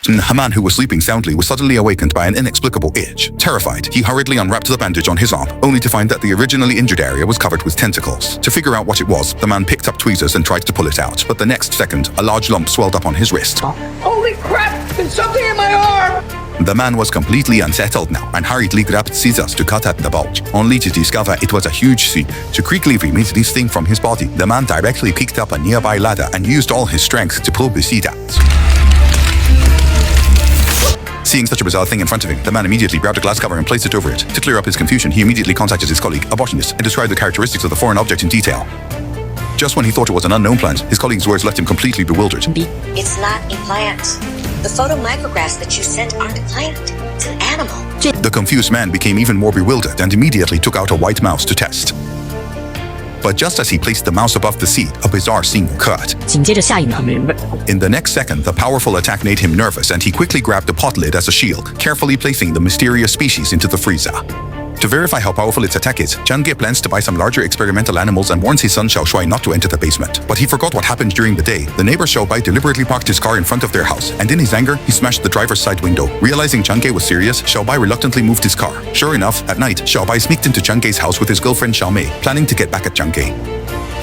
A man who was sleeping soundly was suddenly awakened by an inexplicable itch. Terrified, he hurriedly unwrapped the bandage on his arm, only to find that the originally injured area was covered with tentacles. To figure out what it was, the man picked up tweezers and tried to pull it out, but the next second, a large lump swelled up on his wrist. Holy crap! There's something in my arm! The man was completely unsettled now and hurriedly grabbed scissors to cut at the bulge, only to discover it was a huge seed. To quickly remove this thing from his body, the man directly picked up a nearby ladder and used all his strength to pull the seed out. Seeing such a bizarre thing in front of him, the man immediately grabbed a glass cover and placed it over it. To clear up his confusion, he immediately contacted his colleague, a botanist, and described the characteristics of the foreign object in detail. Just when he thought it was an unknown plant, his colleague's words left him completely bewildered. It's not a plant. The photomicrographs that you sent aren't a plant. It's an animal. The confused man became even more bewildered and immediately took out a white mouse to test. But just as he placed the mouse above the seed, a bizarre scene occurred. 紧接着下一秒， In the next second, the powerful attack made him nervous and he quickly grabbed the pot lid as a shield, carefully placing the mysterious species into the freezer. To verify how powerful its attack is, Chang plans to buy some larger experimental animals and warns his son Xiao Shuai not to enter the basement. But he forgot what happened during the day. The neighbor Xiao Bai deliberately parked his car in front of their house, and in his anger, he smashed the driver's side window. Realizing Chang was serious, Xiao Bai reluctantly moved his car. Sure enough, at night, Xiao Bai sneaked into Chang house with his girlfriend Xiao Mei, planning to get back at Chang.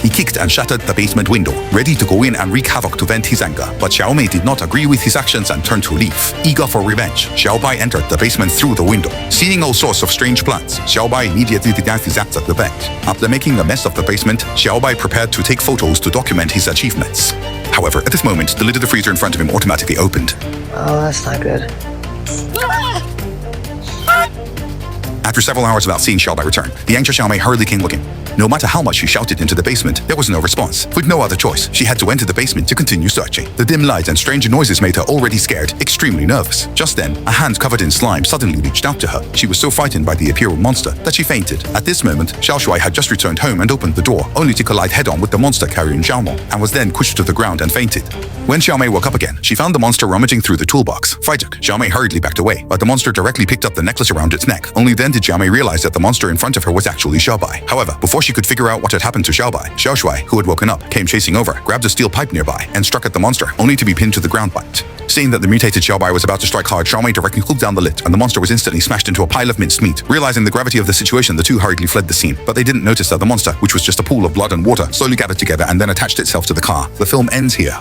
He kicked and shattered the basement window, ready to go in and wreak havoc to vent his anger. But Xiao Mei did not agree with his actions and turned to leave. Eager for revenge, Xiao Bai entered the basement through the window. Seeing all sorts of strange plants, Xiao Bai immediately began his acts at the bench. After making a mess of the basement, Xiao Bai prepared to take photos to document his achievements. However, at this moment, the lid of the freezer in front of him automatically opened. Oh, that's not good. After several hours without seeing Xiao Bai return, the anxious Xiao Mei hurriedly came looking. No matter how much she shouted into the basement, there was no response. With no other choice, she had to enter the basement to continue searching. The dim lights and strange noises made her already scared, extremely nervous. Just then, a hand covered in slime suddenly reached out to her. She was so frightened by the appearing monster that she fainted. At this moment, Xiao Shuai had just returned home and opened the door, only to collide head-on with the monster carrying Xiao Mo, and was then pushed to the ground and fainted. When Xiao Mei woke up again, she found the monster rummaging through the toolbox. Frightened, Xiao Mei hurriedly backed away, but the monster directly picked up the necklace around its neck. Only then did Xiao Mei realize that the monster in front of her was actually Xiao Bai. However, before she could figure out what had happened to Xiao Bai, Xiao Shuai, who had woken up, came chasing over, grabbed a steel pipe nearby, and struck at the monster, only to be pinned to the ground by it. Seeing that the mutated Xiao Bai was about to strike hard, Xiao Mei directly pulled down the lid, and the monster was instantly smashed into a pile of minced meat. Realizing the gravity of the situation, the two hurriedly fled the scene, but they didn't notice that the monster, which was just a pool of blood and water, slowly gathered together and then attached itself to the car. The film ends here.